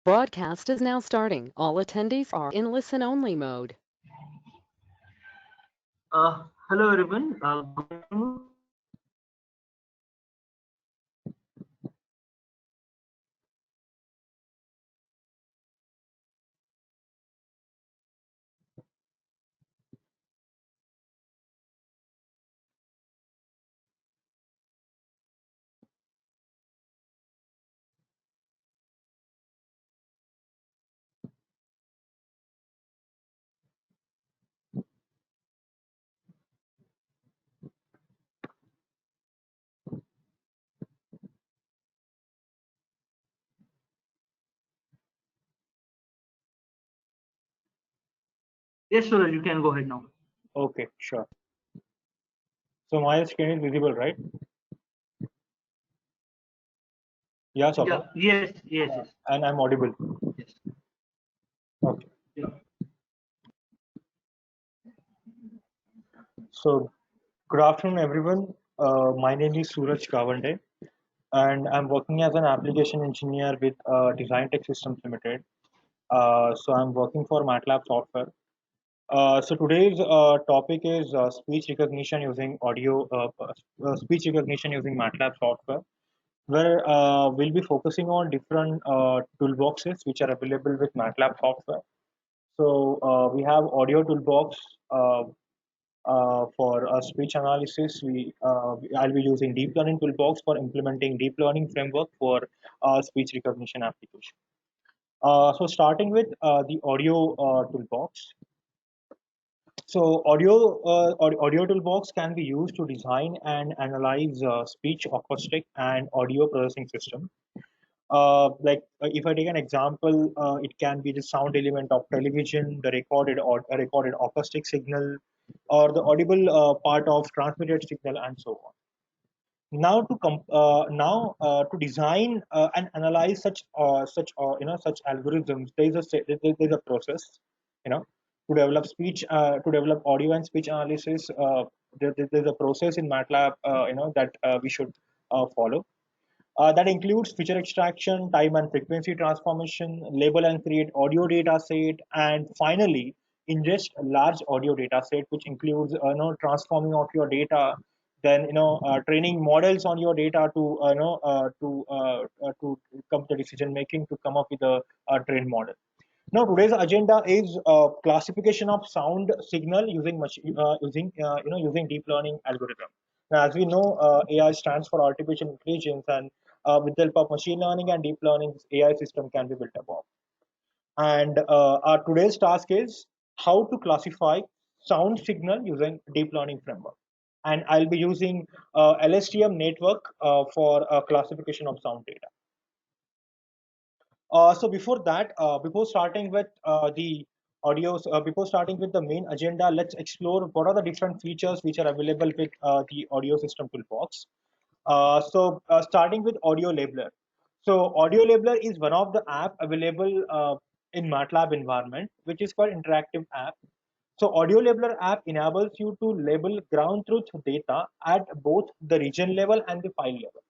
Broadcast is now starting. All attendees are in listen-only mode. Hello everyone. Good afternoon. Yes, Suraj, you can go ahead now. Okay, sure. So my screen is visible, right? Yeah, Yeah. Sabha. Yes. Yes. Yes. And I'm audible. Yes. Okay. Yeah. So good afternoon, everyone. My name is Suraj Kavande, and I'm working as an application engineer with Design Tech Systems Limited. So I'm working for MATLAB software. So today's topic is speech recognition using speech recognition using MATLAB software, where we'll be focusing on different toolboxes which are available with MATLAB software. So we have audio toolbox for speech analysis. I'll be using deep learning toolbox for implementing deep learning framework for speech recognition application. So starting with the audio toolbox. So audio toolbox can be used to design and analyze speech acoustic and audio processing system. If I take an example, it can be the sound element of television, the recorded or a recorded acoustic signal, or the audible part of transmitted signal, and so on. Now to design and analyze such algorithms, there's a process, you know, to develop audio and speech analysis. There's a process in MATLAB, that we should follow. That includes feature extraction, time and frequency transformation, label and create audio data set, and finally ingest a large audio data set, which includes transforming of your data, then training models on your data to come to decision making to come up with a trained model. Now, today's agenda is classification of sound signal using deep learning algorithm. Now, as we know, AI stands for artificial intelligence, and with the help of machine learning and deep learning, AI system can be built upon. And our today's task is how to classify sound signal using deep learning framework. And I'll be using LSTM network for classification of sound data. So before that, before starting with the main agenda, let's explore what are the different features which are available with the audio system toolbox. Starting with Audio Labeler. So Audio Labeler is one of the app available in MATLAB environment, which is called interactive app. So Audio Labeler app enables you to label ground truth data at both the region level and the file level.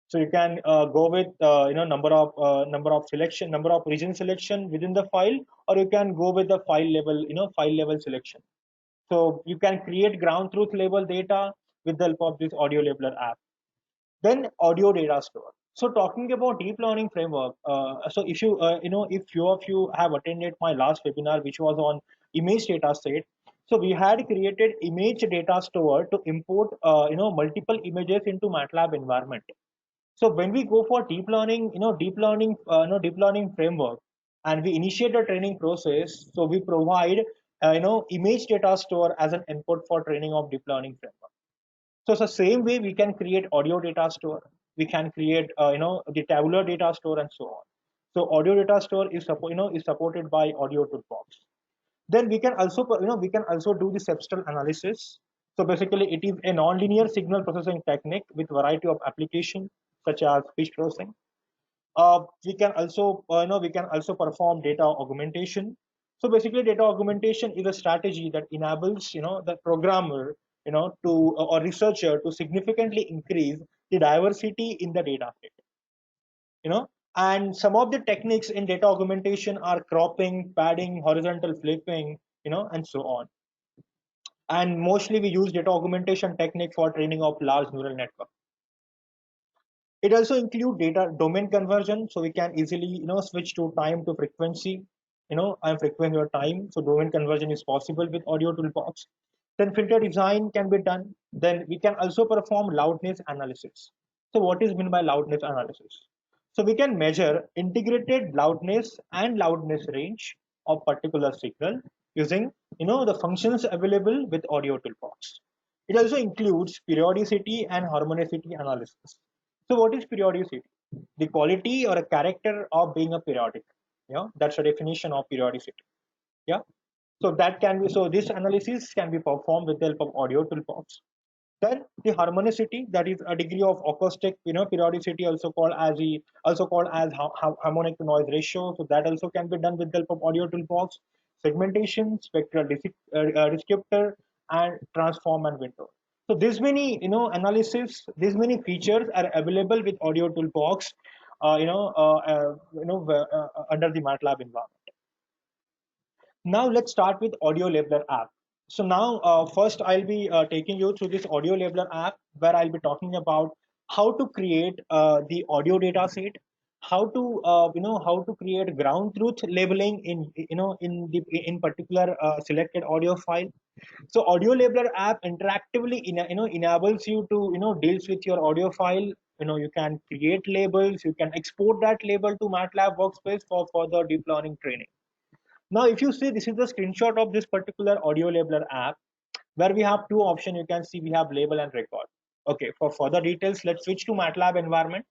So you can go with number of region selection within the file, or you can go with the file level selection. So you can create ground truth label data with the help of this Audio Labeler app. Then audio data store. So talking about deep learning framework, so if if few of you have attended my last webinar, which was on image data set, so we had created image data store to import multiple images into MATLAB environment. So when we go for deep learning framework, and we initiate the training process, so we provide image data store as an input for training of deep learning framework. So it's the same way we can create audio data store, we can create the tabular data store, and so on. So audio data store is supported by audio toolbox. Then we can also do the substral analysis. So basically it is a nonlinear signal processing technique with variety of application such as speech processing. We can also perform data augmentation. So basically data augmentation is a strategy that enables the programmer to or researcher to significantly increase the diversity in the data set. And some of the techniques in data augmentation are cropping, padding, horizontal flipping, and so on. And mostly we use data augmentation technique for training of large neural network. It also include data domain conversion, so we can easily switch to time to frequency, and frequency or time. So domain conversion is possible with audio toolbox. Then filter design can be done. Then we can also perform loudness analysis. So what is meant by loudness analysis? So we can measure integrated loudness and loudness range of particular signal using the functions available with audio toolbox. It also includes periodicity and harmonicity analysis. So what is periodicity? The quality or a character of being a periodic. That's the definition of periodicity. Yeah. So that can be, so this analysis can be performed with the help of audio toolbox. Then the harmonicity, that is a degree of acoustic, periodicity, also called as harmonic to noise ratio. So that also can be done with the help of audio toolbox. Segmentation, spectral descriptor, and transform and window. So these many, analysis, these many features are available with audio toolbox, under the MATLAB environment. Now let's start with Audio Labeler app. So now first I'll be taking you through this Audio Labeler app, where I'll be talking about how to create the audio data set, how to create ground truth labeling in particular selected audio file. So Audio Labeler app interactively enables you to deals with your audio file. You can create labels, you can export that label to MATLAB workspace for further deep learning training. Now, if you see, this is the screenshot of this particular Audio Labeler app, where we have two options. You can see we have label and record. Okay, for further details, let's switch to MATLAB environment.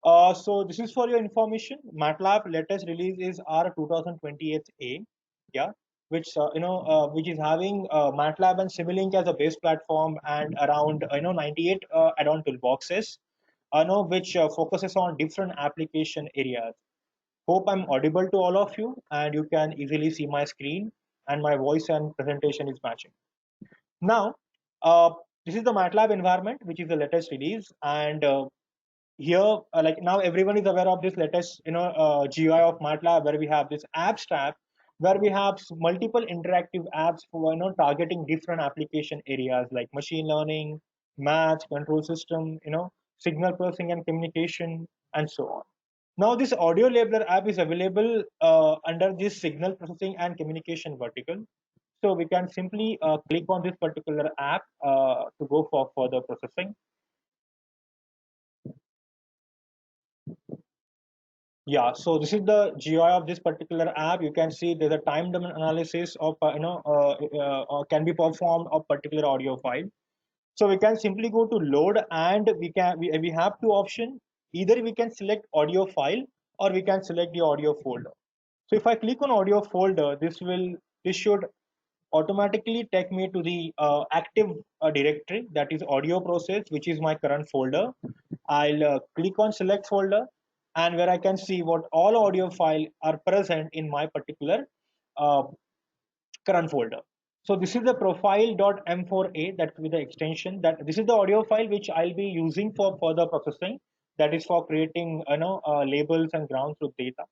So this is for your information. MATLAB latest release is R2028A, yeah, which is having MATLAB and Simulink as a base platform, and around 98 add-on toolboxes, which focuses on different application areas. Hope I'm audible to all of you, and you can easily see my screen, and my voice and presentation is matching. Now, this is the MATLAB environment, which is the latest release, and here, like now, everyone is aware of this latest, GUI of MATLAB, where we have this apps tab, where we have multiple interactive apps for targeting different application areas like machine learning, math, control system, signal processing and communication, and so on. Now, this Audio Labeler app is available under this signal processing and communication vertical. So we can simply click on this particular app to go for further processing. Yeah, so this is the GUI of this particular app. You can see there's a time domain analysis of can be performed of particular audio file. So we can simply go to load, and we have two options. Either we can select audio file, or we can select the audio folder. So if I click on audio folder, this should automatically take me to the active directory, that is audio process, which is my current folder. I'll click on select folder, and where I can see what all audio file are present in my particular uh, current folder. So this is the profile.m4a, that with the extension, that this is the audio file which I'll be using for further processing, that is for creating labels and ground truth data.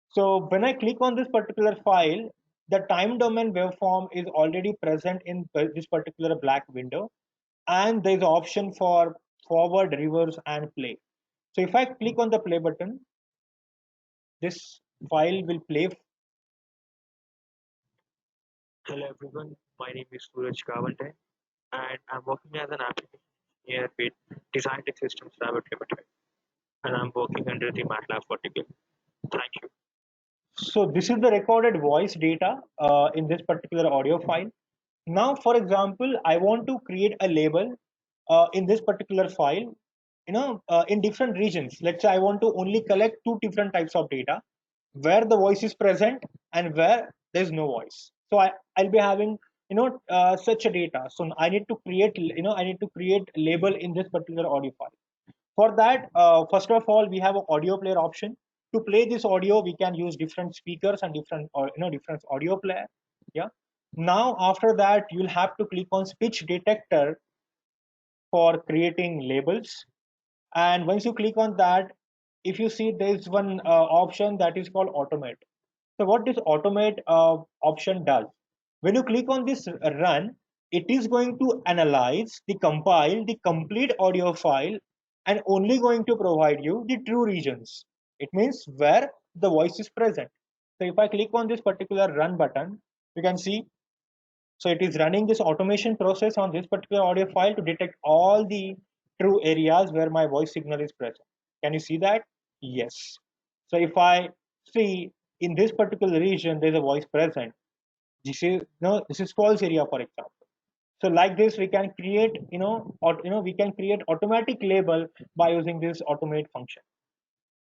So when I click on this particular file, the time domain waveform is already present in this particular black window, and there's an option for forward, reverse, and play. So if I click on the play button, this file will play. Hello everyone, my name is Suraj Kavante, and I'm working as an application engineer with Design Tech Systems Private Limited, and I'm working under the MATLAB vertical. Thank you. So this is the recorded voice data in this particular audio file. Now, for example, I want to create a label in this particular file, in different regions. Let's say I want to only collect two different types of data, where the voice is present and where there's no voice. So I'll be having such a data. So I need to create label in this particular audio file. For that, first of all, we have an audio player option. To play this audio, we can use different speakers and different audio player. Yeah. Now after that, you'll have to click on speech detector for creating labels. And once you click on that, if you see, there is one option that is called automate. So what this automate option does, when you click on this run, it is going to analyze the compile the complete audio file and only going to provide you the true regions. It means where the voice is present. So if I click on this particular run button, you can see, so it is running this automation process on this particular audio file to detect all the true areas where my voice signal is present. Can you see that? Yes. So if I see in this particular region there's a voice present, this is no, this is false area, for example. So like this, we can create, we can create automatic label by using this automate function.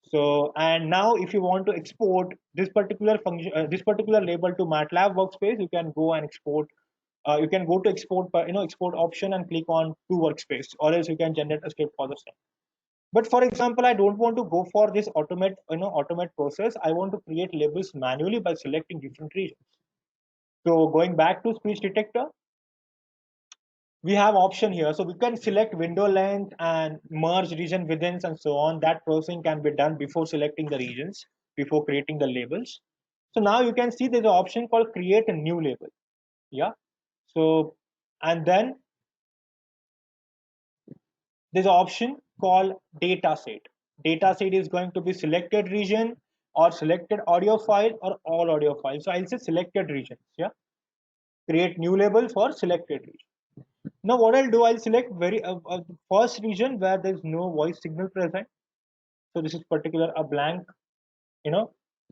So, and now if you want to export this particular function, this particular label to MATLAB workspace, you can go and export. You can go to export, export option and click on to workspace, or else you can generate a script for the same. But for example, I don't want to go for this automate process. I want to create labels manually by selecting different regions. So going back to speech detector, we have option here. So we can select window length and merge region within and so on. That processing can be done before selecting the regions, before creating the labels. So now you can see there's an option called create a new label. Yeah. So, and then there's an option called data set. Data set is going to be selected region or selected audio file or all audio files. So I'll say selected regions. Yeah. Create new label for selected region. Now what I'll do, I'll select very first region where there's no voice signal present. So this is particular a blank,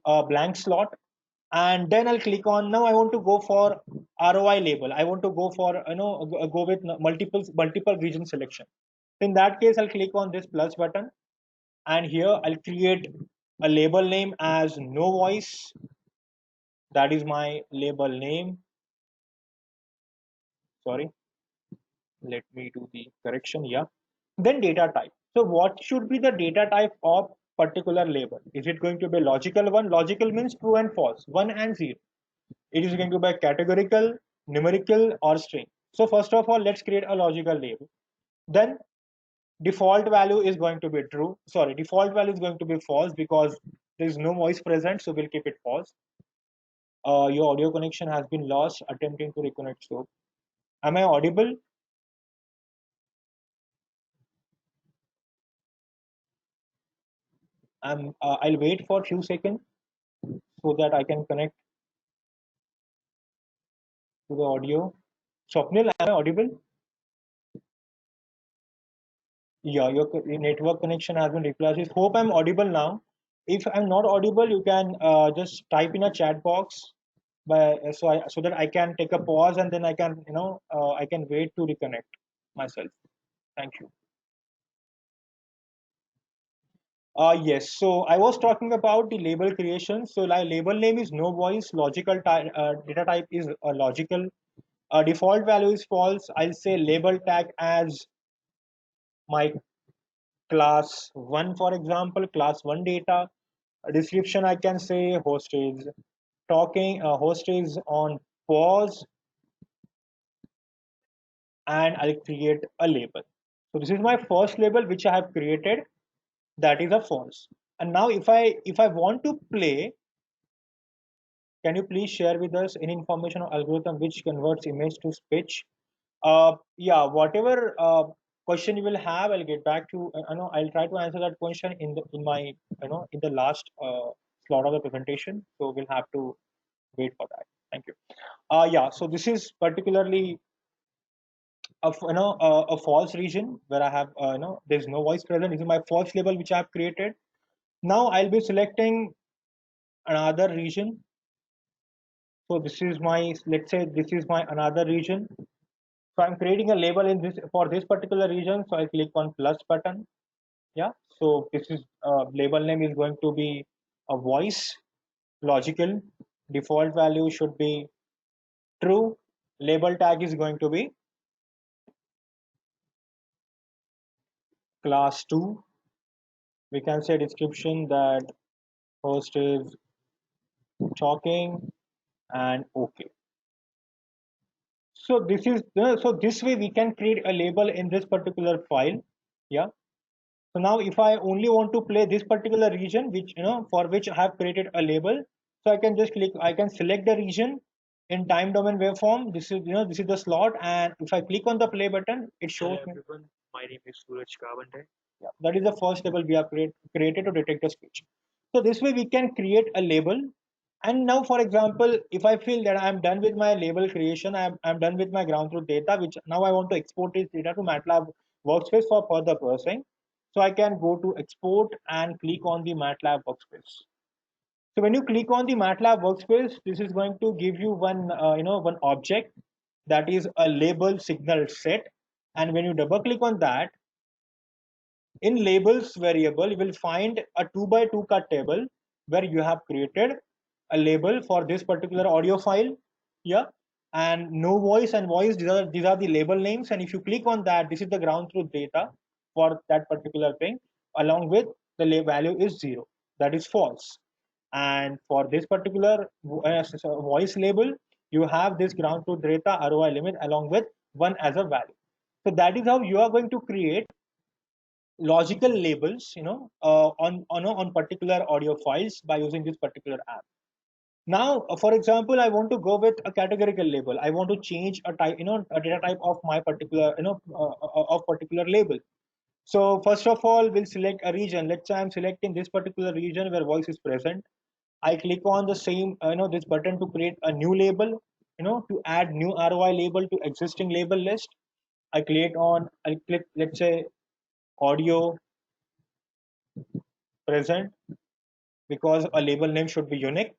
a blank slot. And then I'll click on, now I want to go for ROI label. I want to go for, go with multiple region selection. In that case, I'll click on this plus button. And here I'll create a label name as no voice. That is my label name. Sorry. Let me do the correction. Yeah. Then data type. So what should be the data type of particular label? Is it going to be a logical one? Logical means true and false, 1 and 0. It is going to be categorical, numerical, or string. So first of all, let's create a logical label. Then default value is going to be true. Sorry, default value is going to be false because there is no voice present, so we'll keep it false. Your audio connection has been lost. Attempting to reconnect. So, am I audible? I'll wait for a few seconds so that I can connect to the audio. Swapnil, am I audible? Yeah, your network connection has been replaced. Hope I'm audible now. If I'm not audible, you can just type in a chat box, so that I can take a pause and then I can I can wait to reconnect myself. Thank you. Yes, so I was talking about the label creation. So like label name is no voice, logical data type is logical, default value is false. I'll say label tag as my class 1, for example, class 1 data. A description I can say host is talking, host is on pause, and I'll create a label. So this is my first label which I have created, that is a false. And now if I want to play, can you please share with us any information or algorithm which converts image to speech? Yeah, whatever question you will have, I'll get back to. I'll try to answer that question in my in the last slot of the presentation. So we'll have to wait for that. Thank you. Yeah. So this is particularly a false region where I have there's no voice present. This is my first label which I have created. Now I'll be selecting another region. So this is my, let's say this is my another region. So I'm creating a label in this for this particular region. So I click on plus button. Yeah. So this is label name is going to be a voice, logical. Default value should be true. Label tag is going to be class 2. We can say description that host is talking and okay. So this is so this way we can create a label in this particular file. Yeah. So now if I only want to play this particular region, which for which I have created a label, so I can just click, I can select the region in time domain waveform. This is this is the slot, and if I click on the play button, it Hello shows me. everyone, my name is Suraj Kavande. Yeah, that is the first label we have created to detect the speech. So this way we can create a label. And now, for example, if I feel that I'm done with my label creation, I'm done with my ground truth data, which now I want to export this data to MATLAB workspace for further processing. So I can go to export and click on the MATLAB workspace. So when you click on the MATLAB workspace, this is going to give you one, one object that is a label signal set. And when you double click on that, in labels variable, you will find a 2 by 2 cut table where you have created a label for this particular audio file. Yeah. And no voice and voice, these are the label names. And if you click on that, this is the ground truth data for that particular thing, along with the value is 0. That is false. And for this particular voice label, you have this ground truth data ROI limit along with 1 as a value. So that is how you are going to create logical labels on particular audio files by using this particular app. Now for example, I want to go with a categorical label. I want to change a type, a data type of my particular of particular label. So first of all, we'll select a region. Let's say I'm selecting this particular region where voice is present. I click on the same this button to create a new label, to add new ROI label to existing label list. I click, let's say, audio present, because a label name should be unique.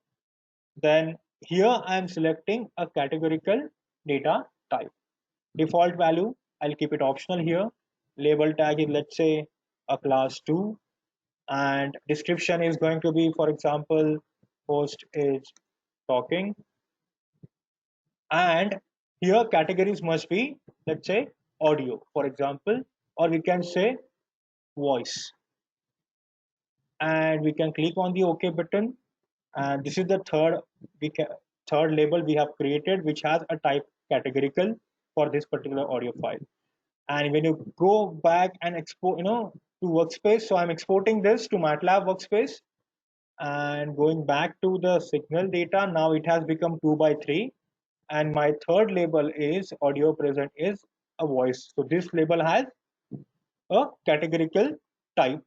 Then here I am selecting a categorical data type. Default value, I'll keep it optional here. Label tag is, let's say, a class 2, and description is going to be, for example, host is talking, and here categories must be, let's say, audio, for example, or we can say voice. And we can click on the OK button, and this is the third label we have created, which has a type categorical for this particular audio file. And when you go back and export to workspace, so I'm exporting this to MATLAB workspace and going back to the signal data. Now it has become 2 by 3, and my third label is audio present is a voice. So this label has a categorical type.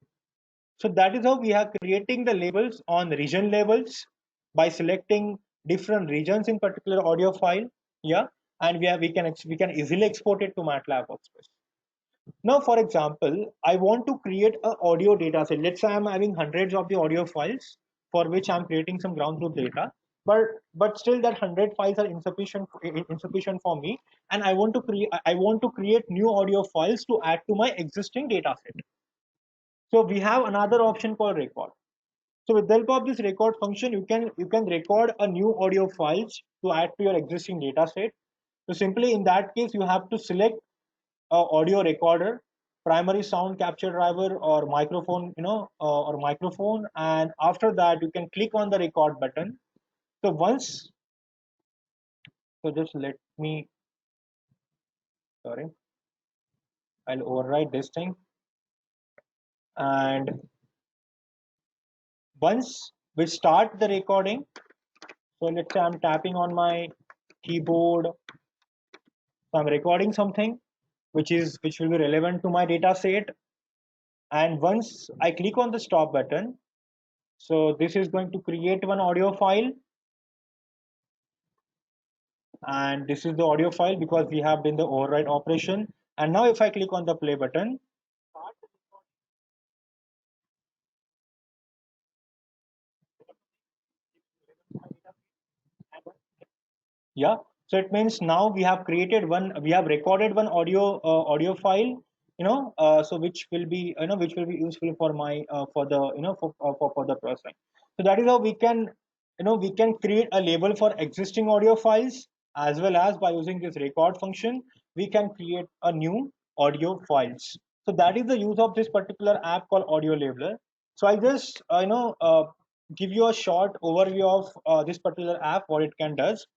So that is how we are creating the labels on region levels by selecting different regions in particular audio file. Yeah, and we can easily export it to MATLAB workspace. Now, for example, I want to create an audio data set. Let's say I'm having hundreds of the audio files for which I'm creating some ground truth data, but still that 100 files are insufficient for me, and I want to create new audio files to add to my existing data set. So we have another option called record. So with the help of this record function, you can record a new audio files to add to your existing data set. So simply in that case, you have to select a audio recorder, primary sound capture driver, or microphone, or microphone, and after that you can click on the record button. So just let me, sorry, I'll override this thing. And once we start the recording, so let's say I'm tapping on my keyboard, so I'm recording something which will be relevant to my data set. And once I click on the stop button, so this is going to create one audio file, and this is the audio file because we have done the override operation. And now if I click on the play button, yeah, so it means now we have recorded one audio file, so which will be useful for my for the for the processing. So that is how we can create a label for existing audio files, as well as by using this record function we can create a new audio files. So that is the use of this particular app called Audio Labeler. So I just give you a short overview of this particular app, what it can does.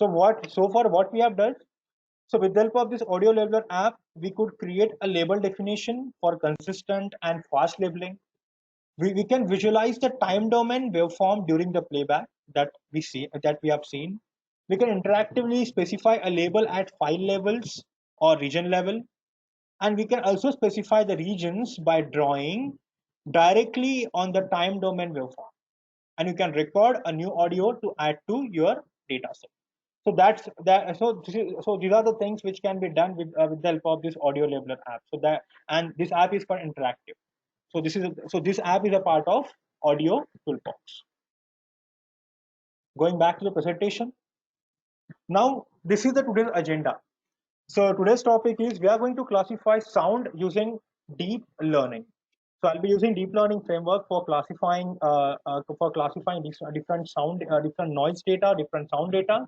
So what we have done, So with the help of this audio labeler app, we could create a label definition for consistent and fast labeling. We can visualize the time domain waveform during the playback that we have seen. We can interactively specify a label at file levels or region level, and we can also specify the regions by drawing directly on the time domain waveform, and you can record a new audio to add to your data set. So that's that. So these are the things which can be done with the help of this audio labeler app. So that, and this app is for interactive. So this app is a part of audio toolbox. Going back to the presentation. Now this is the today's agenda. So today's topic is we are going to classify sound using deep learning. So I'll be using deep learning framework for classifying these different sound, different noise data, different sound data,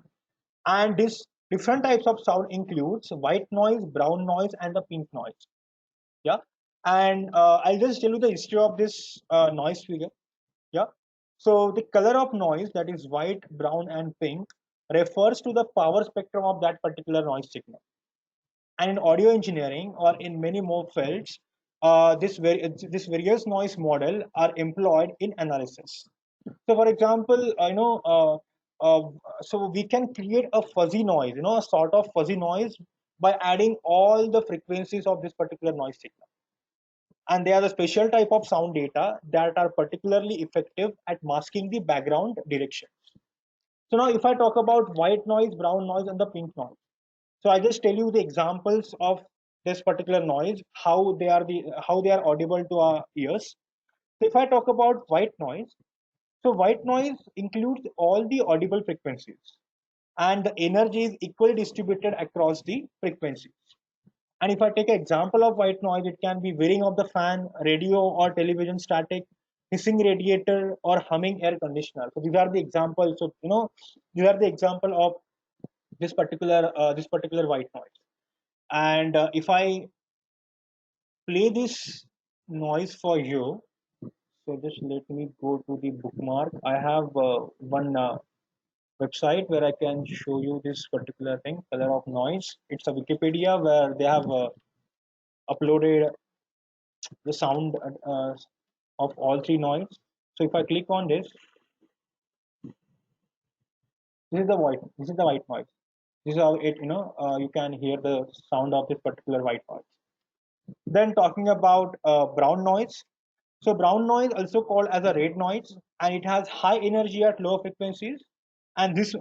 and this different types of sound includes white noise, brown noise, and the pink noise. Yeah, and I'll just tell you the history of this noise figure. Yeah, so the color of noise, that is white, brown, and pink, refers to the power spectrum of that particular noise signal. And in audio engineering or in many more fields, this various noise model are employed in analysis. So for example, so we can create a fuzzy noise, a sort of fuzzy noise by adding all the frequencies of this particular noise signal. And they are the special type of sound data that are particularly effective at masking the background directions. So now if I talk about white noise, brown noise, and the pink noise, so I just tell you the examples of this particular noise, how they are audible to our ears. So if I talk about white noise, so white noise includes all the audible frequencies, and the energy is equally distributed across the frequencies. And if I take an example of white noise, it can be whirring of the fan, radio or television static, hissing radiator, or humming air conditioner. So these are the examples. So these are the example of this particular white noise. And if I play this noise for you, so just let me go to the bookmark. I have one website where I can show you this particular thing, color of noise. It's a Wikipedia where they have uploaded the sound of all three noise. So if I click on this, this is the white noise. This is how it you can hear the sound of this particular white noise. Then talking about brown noise. So brown noise, also called as a red noise, and it has high energy at low frequencies, and this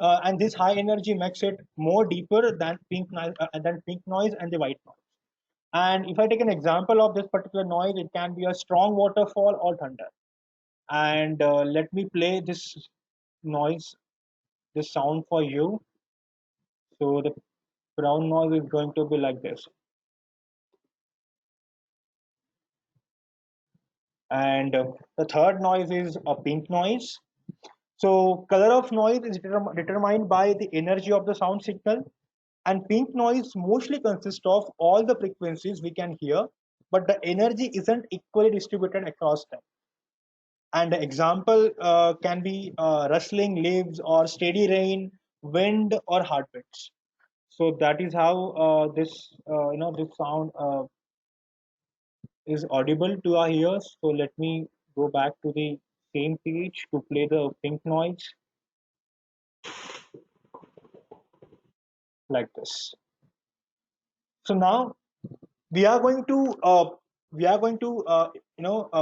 high energy makes it more deeper than pink noise and the white noise. And if I take an example of this particular noise, it can be a strong waterfall or thunder. And let me play this noise, this sound for you. So the brown noise is going to be like this. And the third noise is a pink noise. So color of noise is determined by the energy of the sound signal, and pink noise mostly consists of all the frequencies we can hear, but the energy isn't equally distributed across them. And the example can be rustling leaves or steady rain, wind, or heartbeats. So that is how this sound is audible to our ears. So let me go back to the same page to play the pink noise like this. So now we are going to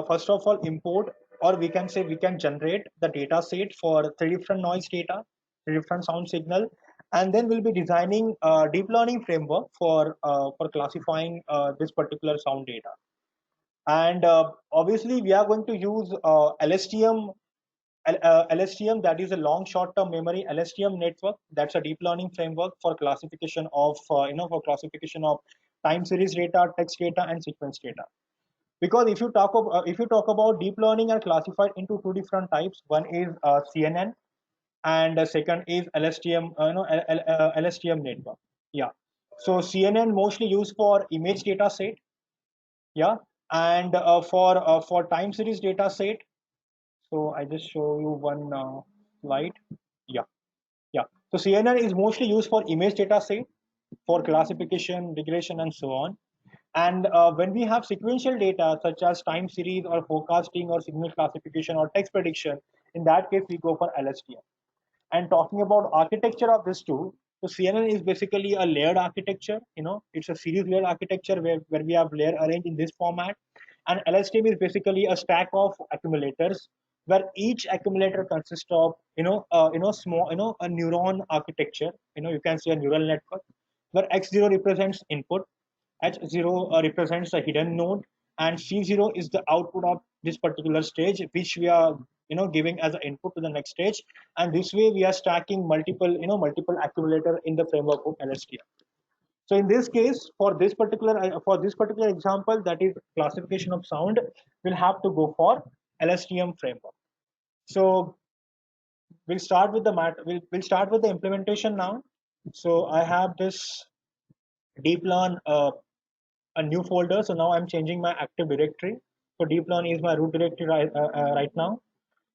first of all import, or we can say we can generate the data set for three different noise data, three different sound signal, and then we'll be designing a deep learning framework for classifying this particular sound data. And obviously we are going to use LSTM, that is a long short-term memory LSTM network. That's a deep learning framework for classification of time series data, text data, and sequence data. Because if you talk about deep learning are classified into two different types. One is CNN, and the second is LSTM, LSTM network. Yeah. So CNN mostly used for image data set. Yeah, and for time series data set. So I just show you one slide. Yeah, yeah. So CNN is mostly used for image data set, for classification, regression, and so on. And when we have sequential data such as time series or forecasting or signal classification or text prediction, in that case, we go for LSTM. And talking about architecture of this tool, so CNN is basically a layered architecture. It's a series layered architecture where we have layer arranged in this format. And LSTM is basically a stack of accumulators where each accumulator consists of small a neuron architecture. You can see a neural network where X0 represents input, H0 represents a hidden node, and C0 is the output of this particular stage, which we are giving as an input to the next stage. And this way we are stacking multiple accumulator in the framework of LSTM. So in this case, for this particular example, that is classification of sound, we'll have to go for LSTM framework. So we'll start with we'll start with the implementation now. So I have this deeplearn a new folder. So now I'm changing my Active Directory. So deeplearn is my root directory right now.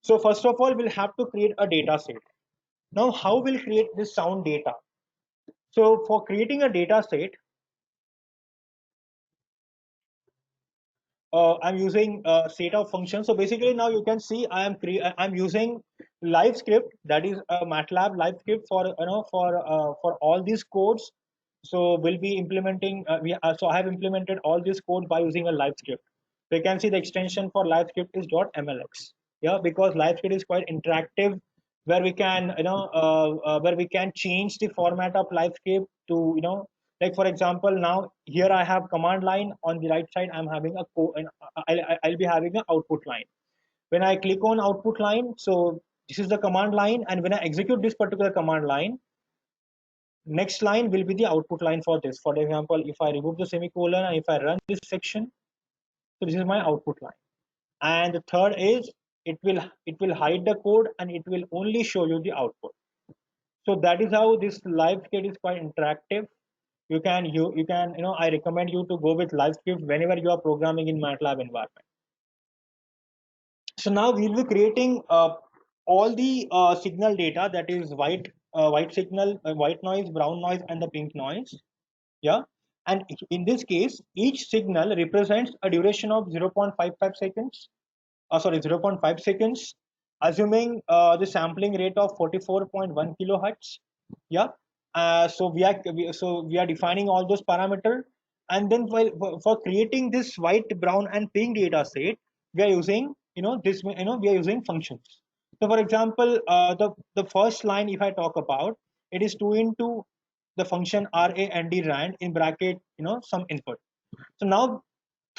So first of all, we'll have to create a data set. Now, how we'll create this sound data? So for creating a data set, I'm using a set of functions. So basically now you can see I'm using live script, that is a MATLAB live script for all these codes. So we'll be implementing so I have implemented all this code by using a live script. So you can see the extension for live script is .mlx. Yeah, because live script is quite interactive, where we can where we can change the format of live script to like for example, now here I have command line on the right side. I'm having a I'll be having an output line. When I click on output line, so this is the command line, and when I execute this particular command line, next line will be the output line for this. For example, if I remove the semicolon and if I run this section, so this is my output line. And the third is it will hide the code and it will only show you the output. So that is how this live script is quite interactive. You can I recommend you to go with live script whenever you are programming in MATLAB environment. So now we'll be creating all the signal data, that is white signal, white noise, brown noise, and the pink noise. Yeah, and in this case, each signal represents a duration of 0.55 seconds. 0.5 seconds, assuming the sampling rate of 44.1 kilohertz. Yeah, so we are defining all those parameters, and then for creating this white, brown, and pink data set, we are using we are using functions. So for example, the first line, if I talk about, it is 2 into the function rand rand in bracket some input. So now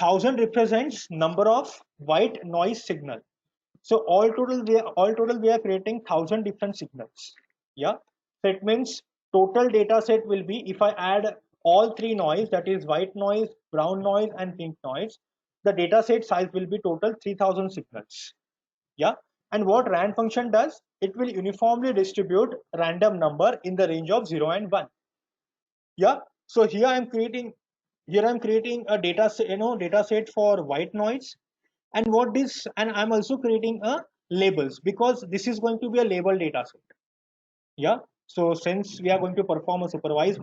1000 represents number of white noise signal. So all total we are creating 1000 different signals. Yeah, so it means total data set will be, if I add all three noise, that is white noise, brown noise, and pink noise, the data set size will be total 3000 signals. Yeah, and what rand function does, it will uniformly distribute random number in the range of 0 and 1. Yeah, so here I'm creating a data set, data set for white noise, and I'm also creating a labels, because this is going to be a label data set. Yeah, so since we are going to perform a supervised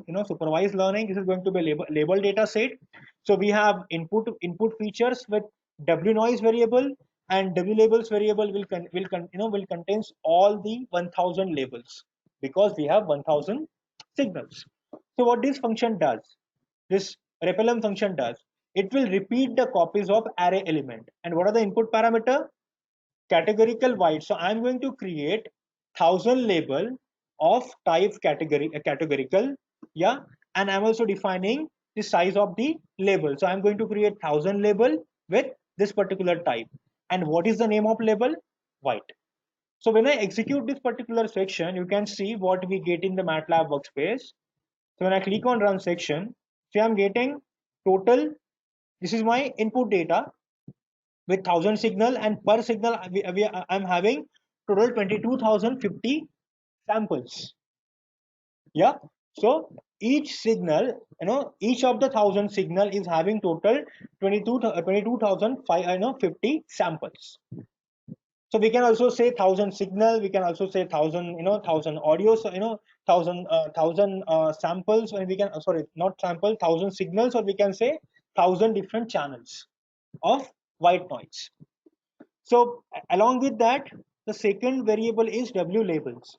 learning, this is going to be a label data set. So we have input features with w noise variable, and w labels variable will contains all the 1000 labels, because we have 1000 signals. So what this function does, this repellum function does, it will repeat the copies of array element. And what are the input parameter? Categorical white. So I'm going to create 1000 label of type categorical. Yeah, and I'm also defining the size of the label. So I'm going to create 1000 label with this particular type. And what is the name of label? White. So when I execute this particular section, you can see what we get in the MATLAB workspace. So when I click on run section, see I'm getting total, this is my input data with 1000 signal, and per signal I'm having total 22,050 samples. Yeah, so each signal, each of the 1000 signal is having total 22,050 samples. So we can also say 1,000 signal, we can also say 1,000, 1,000 audio, so 1,000 samples, and we can sorry, not sample, 1,000 signals, or we can say 1,000 different channels of white noise. So along with that, the second variable is W labels.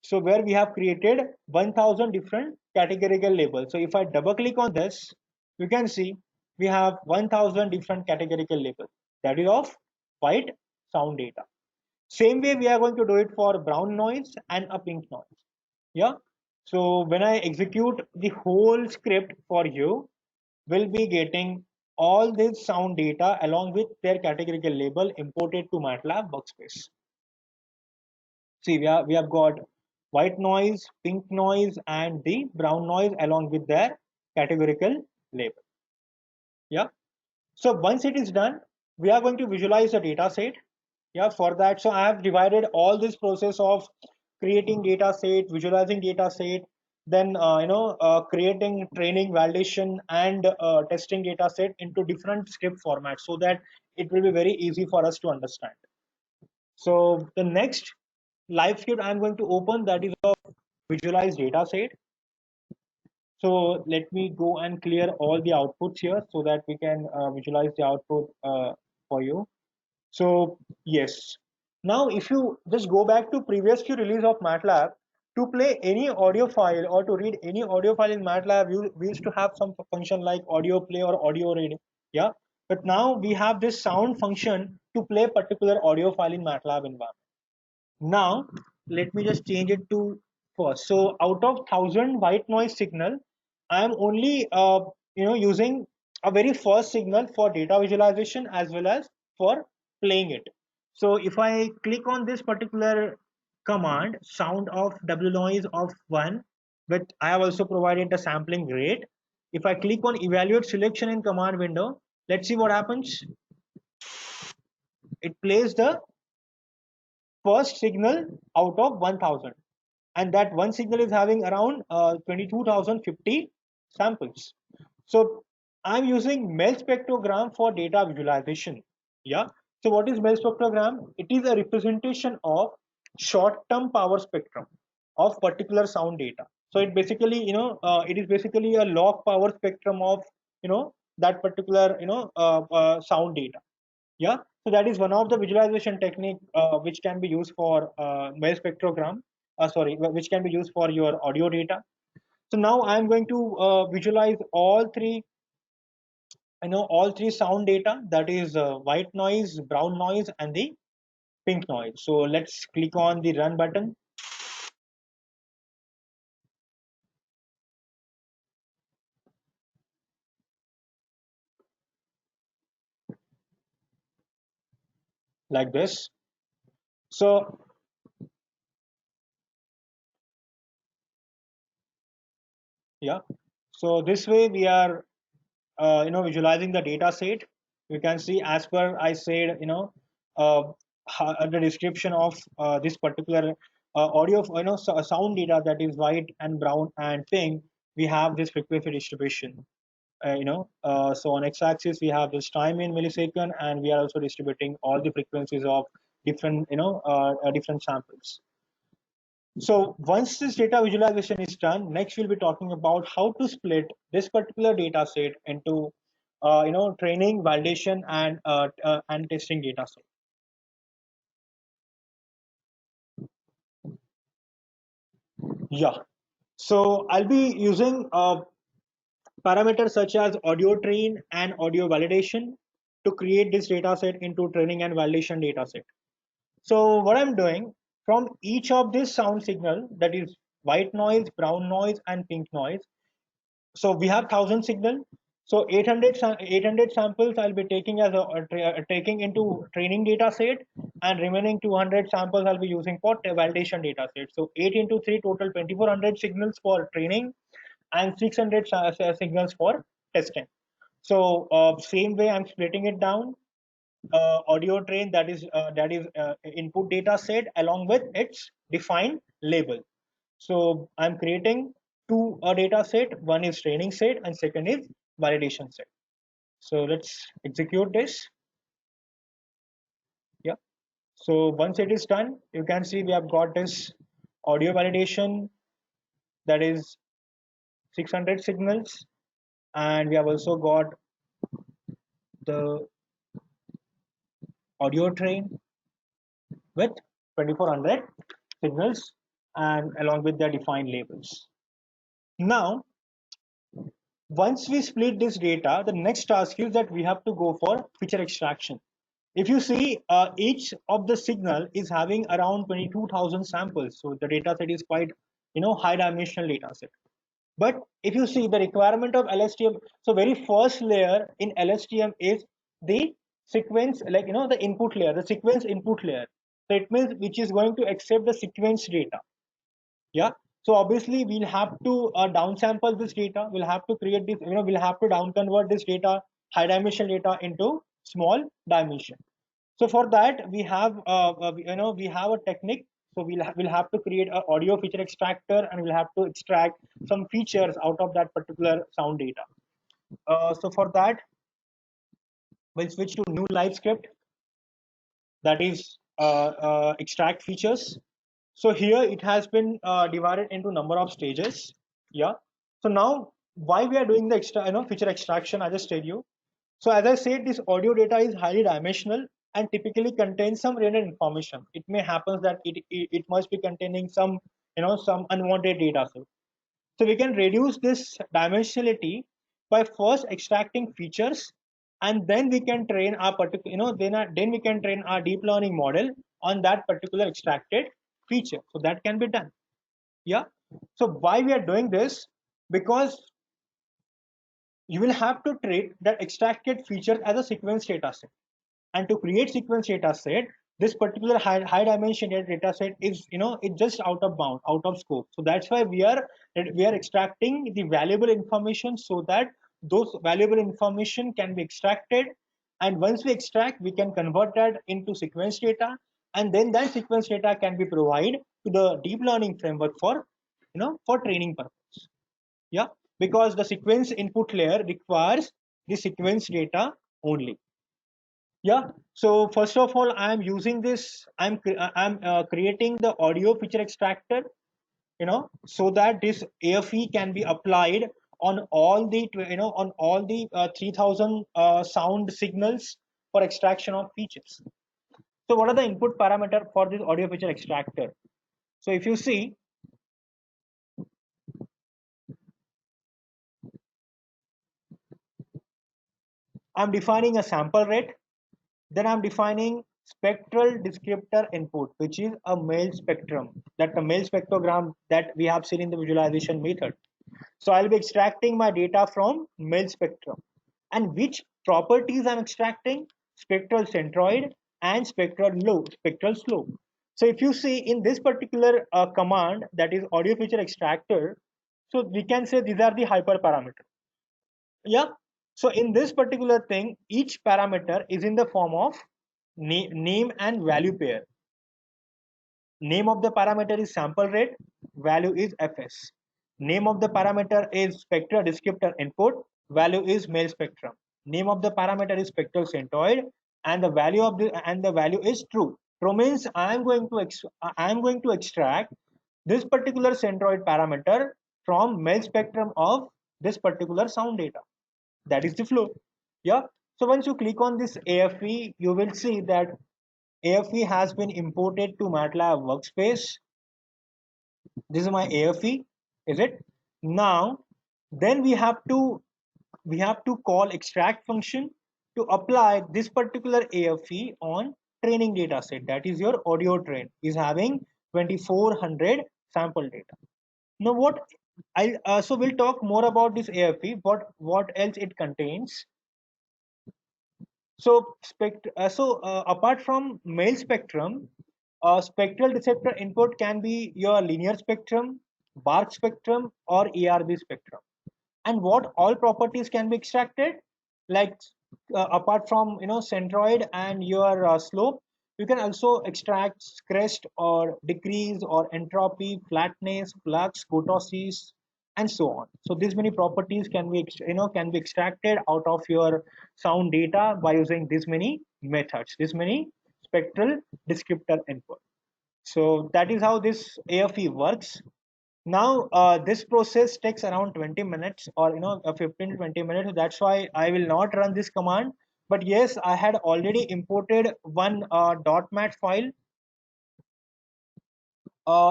So where we have created 1,000 different categorical labels. So if I double click on this, you can see we have 1,000 different categorical labels, that is of white sound data. Same way we are going to do it for brown noise and a pink noise. Yeah. So when I execute the whole script for you, we'll be getting all this sound data along with their categorical label imported to MATLAB workspace. See, we have got white noise, pink noise, and the brown noise along with their categorical label. Yeah. So once it is done, we are going to visualize the data set. Yeah, for that, so I have divided all this process of creating data set, visualizing data set, then creating, training, validation, and testing data set into different script formats so that it will be very easy for us to understand. So the next live script I'm going to open, that is a visualize data set. So let me go and clear all the outputs here so that we can visualize the output for you. So yes, now if you just go back to previous few release of MATLAB, to play any audio file or to read any audio file in MATLAB, we used to have some function like audio play or audio read. Yeah, but now we have this sound function to play particular audio file in MATLAB environment. Now let me just change it to first. So out of 1,000 white noise signal, I am only using a very first signal for data visualization as well as for playing it. So if I click on this particular command, sound of W noise of 1, but I have also provided the sampling rate. If I click on evaluate selection in command window, let's see what happens. It plays the first signal out of 1,000, and that one signal is having around 22,050 samples. So I'm using MEL spectrogram for data visualization. Yeah. So what is MEL spectrogram? It is a representation of short-term power spectrum of particular sound data. So it basically, it is basically a log power spectrum of, that particular, sound data. Yeah. So that is one of the visualization technique which can be used for MEL spectrogram. Which can be used for your audio data. So now I'm going to visualize all three sound data, that is white noise, brown noise, and the pink noise. So let's click on the run button. Like this. So yeah, so this way we are visualizing the data set. You can see, as per I said, the description of this particular audio, sound data, that is white and brown and pink. We have this frequency distribution. So on x-axis we have this time in millisecond, and we are also distributing all the frequencies of different different samples. So once this data visualization is done, next we'll be talking about how to split this particular data set into training, validation, and testing data set. Yeah, so I'll be using parameters such as audio train and audio validation to create this data set into training and validation data set. So what I'm doing, from each of this sound signal, that is white noise, brown noise, and pink noise. So we have 1,000 signal. So 800 samples I'll be taking as taking into training data set, and remaining 200 samples I'll be using for validation data set. So 8 into 3, total 2,400 signals for training and 600 signals for testing. So same way I'm splitting it down. Audio train, that is input data set along with its defined label. So I'm creating two data set. One is training set and second is validation set. So let's execute this. Yeah. So once it is done, you can see we have got this audio validation, that is 600 signals, and we have also got the audio train with 2400 signals and along with their defined labels. Now, once we split this data, the next task is that we have to go for feature extraction. If you see, each of the signal is having around 22,000 samples, so the data set is quite, high dimensional data set. But if you see the requirement of LSTM, so very first layer in LSTM is the sequence, like the input layer, the sequence input layer. So it means which is going to accept the sequence data. Yeah. So obviously we'll have to downsample this data. We'll have to create this, we'll have to down convert this data, high dimension data into small dimension. So for that we have, we have a technique. So we'll have to create an audio feature extractor, and we'll have to extract some features out of that particular sound data. So for that, we'll switch to new live script. That is extract features. So here it has been divided into number of stages. Yeah. So now why we are doing the feature extraction, I just tell you. So as I said, this audio data is highly dimensional and typically contains some random information. It may happen that it must be containing some some unwanted data set. So we can reduce this dimensionality by first extracting features, and then we can train our particular then we can train our deep learning model on that particular extracted feature. So that can be done. Yeah. So why we are doing this? Because you will have to treat that extracted feature as a sequence data set, and to create sequence data set, this particular high dimension data set is it's just out of bound, out of scope. So that's why we are extracting the valuable information, so that those valuable information can be extracted, and once we extract, we can convert that into sequence data, and then that sequence data can be provided to the deep learning framework for for training purpose. Yeah, because the sequence input layer requires the sequence data only. Yeah. So first of all, I'm using this. I'm creating the audio feature extractor, so that this AFE can be applied on all the 3,000 sound signals for extraction of features. So what are the input parameter for this audio feature extractor? So if you see, I'm defining a sample rate. Then I'm defining spectral descriptor input, which is a male spectrum, that the male spectrogram that we have seen in the visualization method. So I'll be extracting my data from male spectrum. And which properties I'm extracting? Spectral centroid and spectral slope. So if you see in this particular command, that is audio feature extractor, so we can say these are the hyperparameters. Yeah. So in this particular thing, each parameter is in the form of name and value pair. Name of the parameter is sample rate, value is fs. Name of the parameter is spectral descriptor input, value is male spectrum. Name of the parameter is spectral centroid, and the value is true. True means I am going to extract this particular centroid parameter from male spectrum of this particular sound data. That is the flow. Yeah. So once you click on this AFE, you will see that AFE has been imported to MATLAB workspace. This is my AFE, is it? Now, then we have to call extract function to apply this particular AFE on training data set. That is your audio train is having 2400 sample data. Now what so we'll talk more about this AFE, what else it contains. So apart from male spectrum, spectral receptor input can be your linear spectrum, bark spectrum, or ERB spectrum. And what all properties can be extracted? Like apart from centroid and your slope, you can also extract crest or decrease or entropy, flatness, flux, kurtosis, and so on. So these many properties can be extracted out of your sound data by using these many methods, these many spectral descriptor input. So that is how this AFE works. Now this process takes around 20 minutes or 15 to 20 minutes. That's why I will not run this command. But yes, I had already imported one .mat file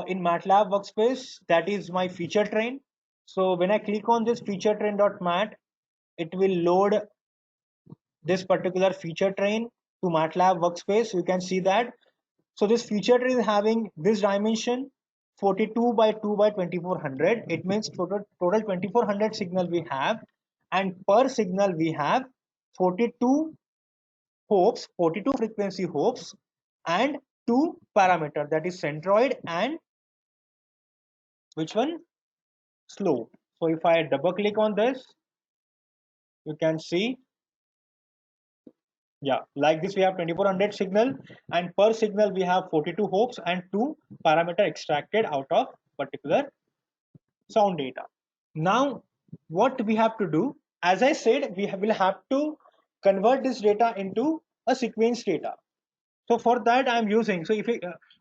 in MATLAB workspace. That is my feature train. So when I click on this feature train.mat, it will load this particular feature train to MATLAB workspace. You can see that. So this feature train is having this dimension 42 by 2 by 2400. It means total 2400 signal we have, and per signal we have 42 hopes, 42 frequency hopes, and two parameter, that is centroid and which one, slope. So if I double click on this, you can see, yeah, like this we have 2400 signal, and per signal we have 42 hopes and two parameter extracted out of particular sound data. Now what we have to do, as I said, will have to convert this data into a sequence data. So for that I'm using, so if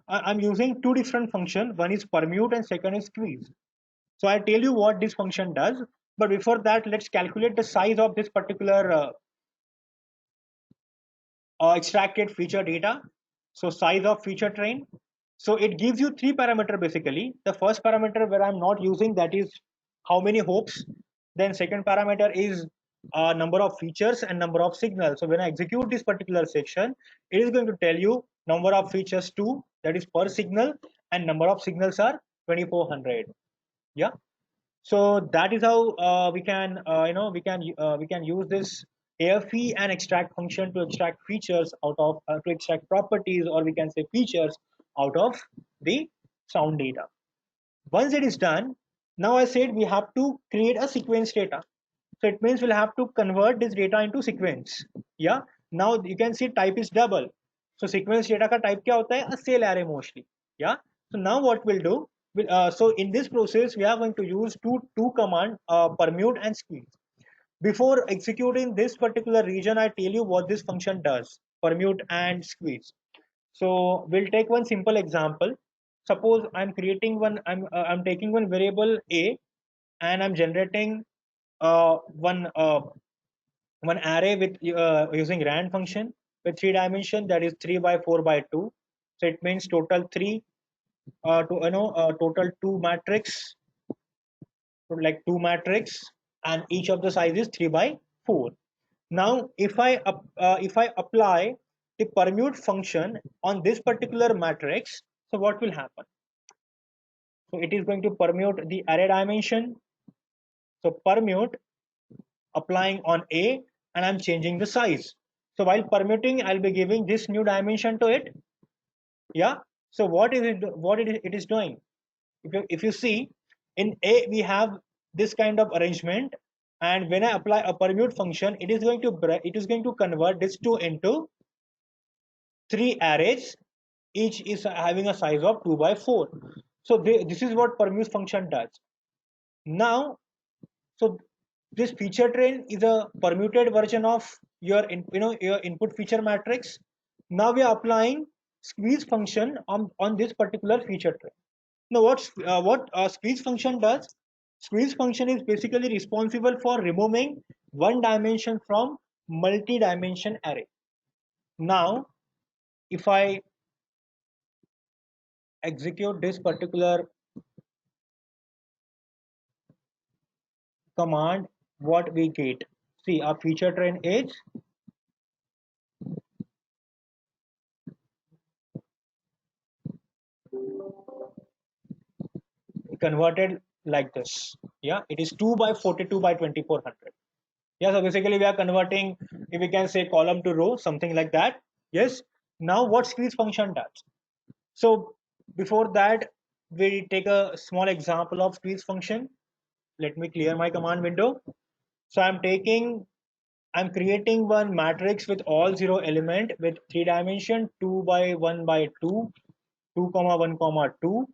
I'm using two different functions. One is permute and second is squeeze. So I tell you what this function does, but before that let's calculate the size of this particular extracted feature data. So size of feature train. So it gives you three parameter basically. The first parameter where I'm not using, that is how many hopes. Then second parameter is number of features and number of signals. So when I execute this particular section, it is going to tell you number of features 2, that is per signal, and number of signals are 2400. Yeah. So that is how we can we can use this AFE and extract function to extract features out of to extract properties, or we can say features out of the sound data. Once it is done, now I said we have to create a sequence data. So it means we'll have to convert this data into sequence. Yeah. Now you can see type is double. So sequence data का type क्या होता है? A cell array mostly. Yeah. So now what we'll do? So in this process we are going to use two command, permute and squeeze. Before executing this particular region, I tell you what this function does: permute and squeeze. So we'll take one simple example. Suppose I'm creating one. I'm taking one variable a, and I'm generating one array with using rand function with 3 dimension, that is 3 by 4 by 2. So it means total 3 total 2 matrix, like 2 matrix, and each of the size is 3 by 4. Now if I apply the permute function on this particular matrix, so what will happen? So it is going to permute the array dimension. So permute applying on A, and I'm changing the size. So while permuting, I'll be giving this new dimension to it. Yeah. So what is it? It is doing? If you see, in A we have this kind of arrangement, and when I apply a permute function, it is going to convert this two into 3 arrays. Each is having a size of 2 by 4. So this is what permute function does. Now, so this feature train is a permuted version of your your input feature matrix. Now we are applying squeeze function on this particular feature train. Now what squeeze function does? Squeeze function is basically responsible for removing one dimension from multi-dimension array. Now if I execute this particular command, what we get? See, our feature train is converted like this. Yeah, it is 2 by 42 by 2400. Yeah, so basically we are converting, if we can say, column to row, something like that. Yes. Now what squeeze function does? So before that, we take a small example of squeeze function. Let me clear my command window. So I'm creating one matrix with all 0 element with 3 dimension, 2 by 1 by 2, 2 comma 1 comma 2,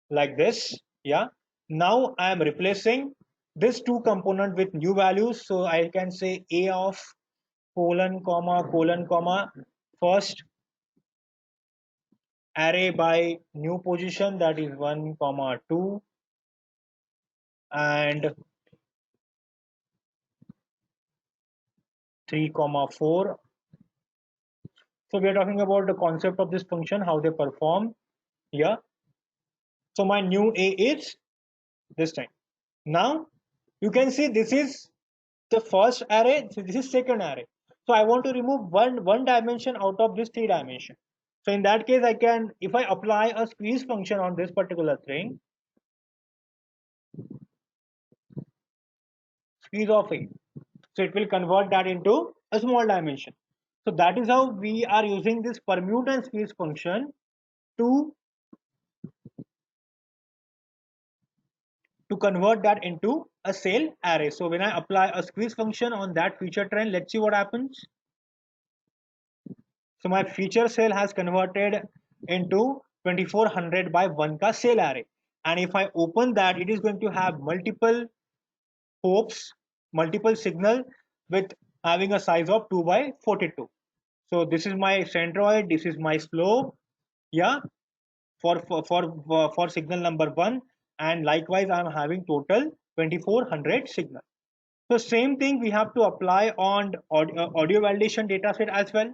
like this. Yeah. Now I am replacing this 2 component with new values. So I can say a of colon comma first array by new position, that is 1 comma 2, and 3 comma 4. So we are talking about the concept of this function, how they perform. Yeah. So my new a is this time. Now you can see this is the first array, so this is second array. So I want to remove one dimension out of this 3 dimension. So in that case, I can, if I apply a squeeze function on this particular thing, squeeze of a, so it will convert that into a small dimension. So that is how we are using this permute and squeeze function to convert that into a cell array. So when I apply a squeeze function on that feature trend, let's see what happens. So my feature cell has converted into 2400 by 1 ka cell array. And if I open that, it is going to have multiple hopes, multiple signal with having a size of 2 by 42. So this is my centroid, this is my slope, yeah, for signal number 1, and likewise I'm having total 2400 signal. So same thing we have to apply on audio validation dataset as well.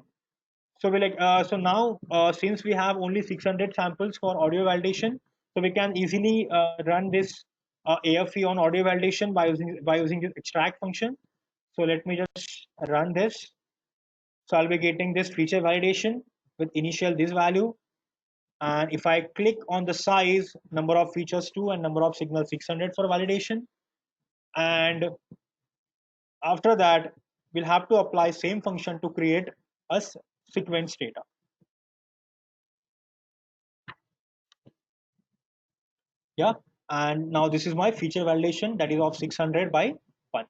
So we so now since we have only 600 samples for audio validation, so we can easily run this AFE on audio validation by using this extract function. So let me just run this. So I'll be getting this feature validation with initial this value, and if I click on the size, number of features 2 and number of signal 600 for validation, and after that we'll have to apply same function to create a sequence data. Yeah, and now this is my feature validation, that is of 600 by 1.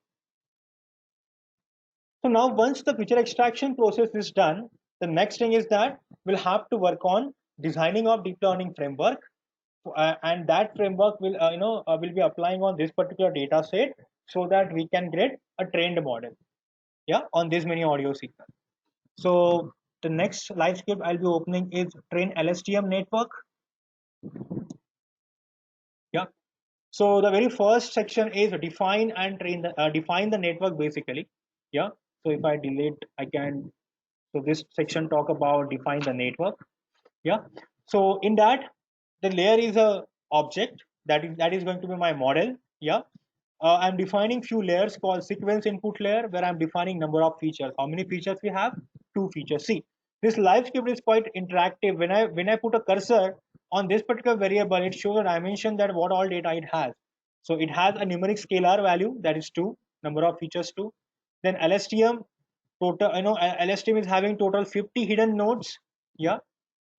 So now once the feature extraction process is done, the next thing is that we'll have to work on designing of deep learning framework, and that framework will will be applying on this particular data set so that we can get a trained model, yeah, on this many audio signals. So the next live script I'll be opening is train LSTM network. Yeah. So the very first section is define and train the define the network basically. Yeah. So if I delete, I can. So this section talk about define the network. Yeah. So in that, the layer is a object that is going to be my model. Yeah. I'm defining few layers called sequence input layer, where I'm defining number of features. How many features we have? 2 features. See, this live script is quite interactive. When I put a cursor on this particular variable, it shows a dimension that what all data it has. So it has a numeric scalar value, that is 2, number of features 2. Then LSTM total, LSTM is having total 50 hidden nodes. Yeah,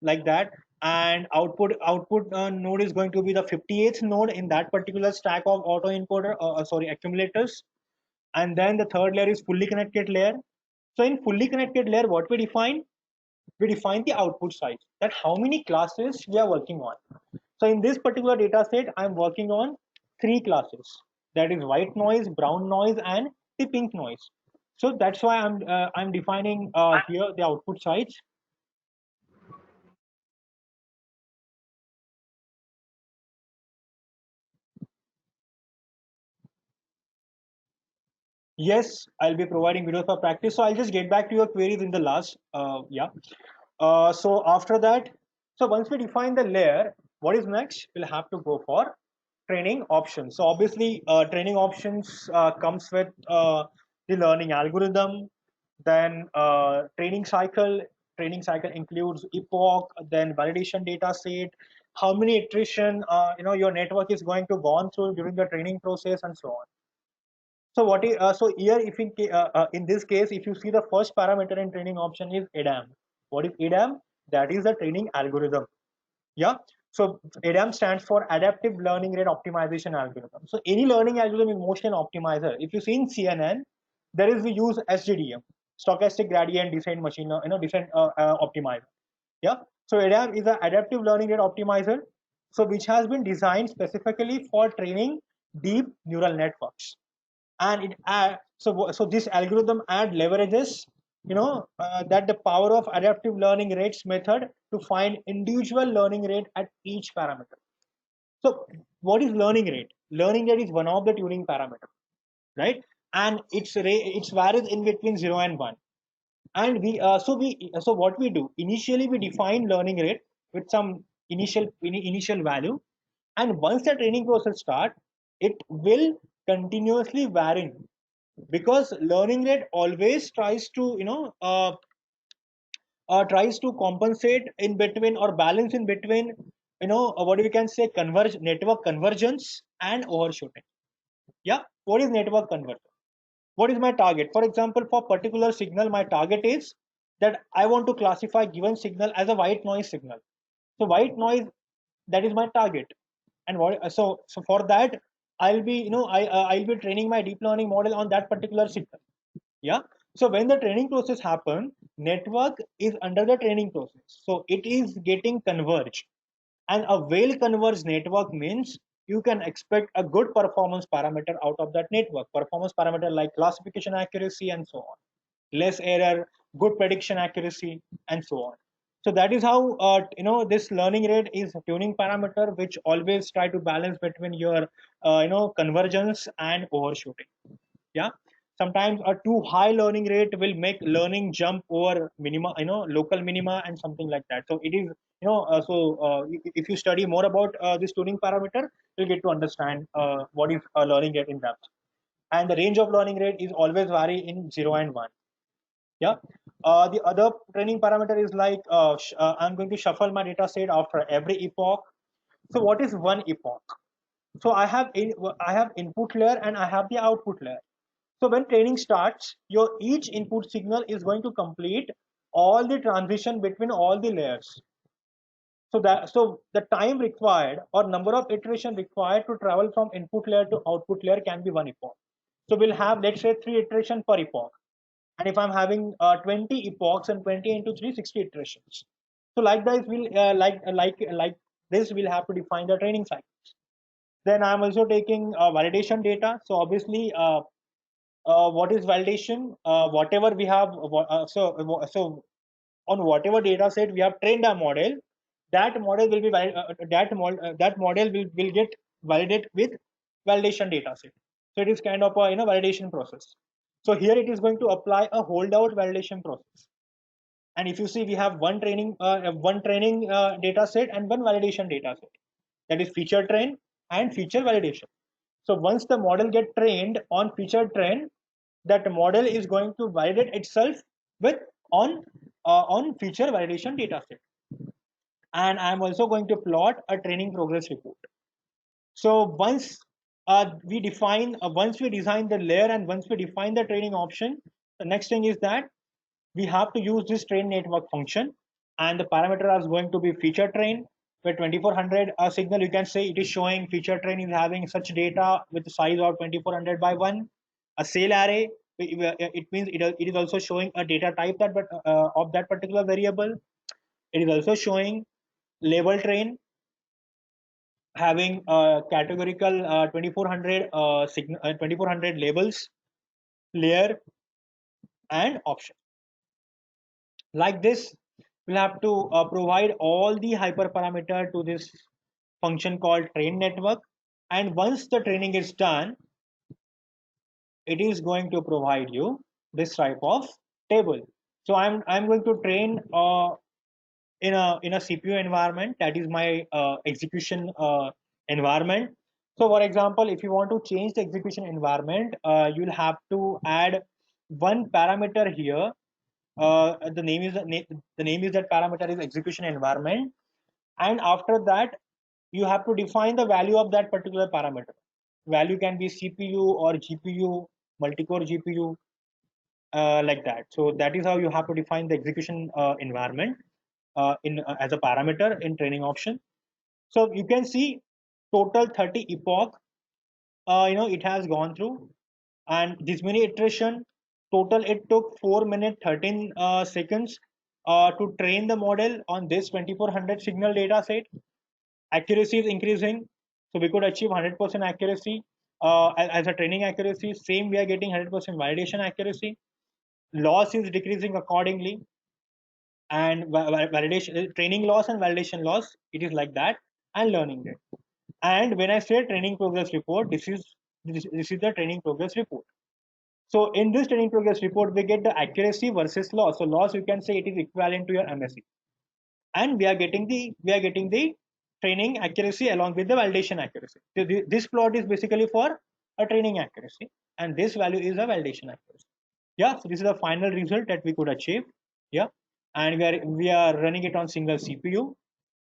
like that. And output node is going to be the 58th node in that particular stack of autoencoder accumulators. And then the third layer is fully connected layer. So in fully connected layer, what we define the output size, that how many classes we are working on. So in this particular data set, I'm working on 3 classes, that is white noise, brown noise, and the pink noise. So that's why I'm defining here the output size. Yes, I'll be providing videos for practice. So I'll just get back to your queries in the last. Yeah. So after that, so once we define the layer, what is next? We'll have to go for training options. So obviously, training options comes with the learning algorithm, then training cycle. Training cycle includes epoch, then validation data set, how many iteration your network is going to go on through during the training process, and so on. So what is so here if in this case, if you see the first parameter in training option is ADAM. What is ADAM? That is the training algorithm. Yeah. So ADAM stands for Adaptive Learning Rate Optimization Algorithm. So any learning algorithm is mostly an optimizer. If you see in CNN, there is we use SGDM, Stochastic Gradient Descent Machine, descent optimizer. Yeah. So ADAM is an Adaptive Learning Rate Optimizer, so which has been designed specifically for training deep neural networks. And it so this algorithm leverages that the power of adaptive learning rates method to find individual learning rate at each parameter. So what is learning rate? Learning rate is one of the tuning parameter, right? And it's varies in between 0 and 1. And so what we do initially, we define learning rate with some initial value, and once the training process start, it will continuously vary, because learning rate always tries to tries to compensate in between or balance in between, what we can say, converge network convergence and overshooting. Yeah, what is network convergence? What is my target? For example, for particular signal, my target is that I want to classify given signal as a white noise signal. So white noise, that is my target. And so for that, I'll be I'll be training my deep learning model on that particular signal. Yeah. So when the training process happen, network is under the training process, so it is getting converged. And a well converged network means you can expect a good performance parameter out of that network. Performance parameter like classification accuracy and so on, less error, good prediction accuracy, and so on. So that is how this learning rate is a tuning parameter which always try to balance between your convergence and overshooting. Yeah, sometimes a too high learning rate will make learning jump over minima, local minima and something like that. So it is, if you study more about this tuning parameter, you'll get to understand what is a learning rate in depth. And the range of learning rate is always vary in 0 and 1. Yeah. The other training parameter is like I'm going to shuffle my data set after every epoch. So what is one epoch? So I have input layer and I have the output layer. So when training starts, your each input signal is going to complete all the transition between all the layers. So the time required or number of iteration required to travel from input layer to output layer can be one epoch. So we'll have, let's say, 3 iteration per epoch. And if I'm having 20 epochs and 20 into 3, 60 iterations. So like this, like this, we'll have to define the training cycles. Then I'm also taking validation data. So obviously, what is validation? Whatever we have, so on whatever data set we have trained a model, that model will be that model will get validated with validation data set. So it is kind of a validation process. So here it is going to apply a holdout validation process. And if you see, we have one training data set and one validation data set, that is feature train and feature validation. So once the model get trained on feature train, that model is going to validate itself with on feature validation data set. And I'm also going to plot a training progress report. So once we design the layer and once we define the training option, the next thing is that we have to use this train network function, and the parameter is going to be feature train. Where 2400 signal, you can say it is showing feature train is having such data with the size of 2400 by 1. A cell array, it means it is also showing a data type that of that particular variable. It is also showing label train, having categorical 2400 2400 labels, layer, and option. Like this, we'll have to provide all the hyperparameter to this function called train network. And once the training is done, it is going to provide you this type of table. So I'm going to train in a CPU environment, that is my execution environment. So for example, if you want to change the execution environment, you'll have to add one parameter here. The name is that parameter is execution environment, and after that you have to define the value of that particular parameter. Value can be CPU or GPU, multi-core GPU, like that. So that is how you have to define the execution environment in as a parameter in training option. So you can see total 30 epoch it has gone through, and this many iteration total it took 4 minutes 13 seconds to train the model on this 2400 signal data set. Accuracy is increasing, so we could achieve 100% accuracy as a training accuracy. Same, we are getting 100% validation accuracy. loss is decreasing accordingly, and validation, training loss and validation loss, it is like that, and learning rate. And when I say training progress report, this is the training progress report. So in this training progress report, we get the accuracy versus loss. So loss, you can say it is equivalent to your MSE, and we are getting the training accuracy along with the validation accuracy. So this plot is basically for a training accuracy, and this value is a validation accuracy. Yeah, so this is the final result that we could achieve. Yeah, and we are running it on single CPU.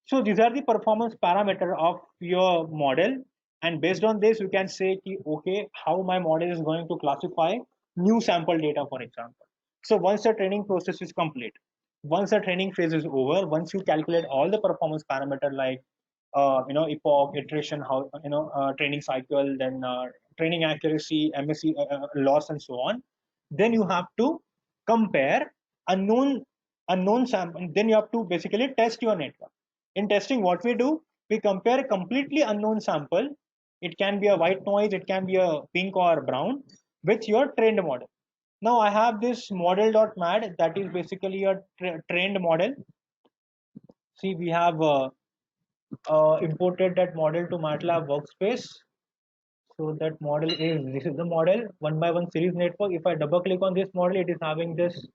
So these are the performance parameter of your model, and based on this, you can say, okay, how my model is going to classify new sample data, for example. So once the training process is complete, once the training phase is over, once you calculate all the performance parameter like epoch, iteration, how training cycle, then training accuracy, MSE loss, and so on, then you have to compare unknown sample. Then you have to basically test your network. In testing, what we do, we compare a completely unknown sample. It can be a white noise, it can be a pink or brown, with your trained model. Now I have this model.mat, that is basically a trained model. See, we have imported that model to MATLAB workspace. So that model this is the model 1x1 series network. If I double click on this model, it is having this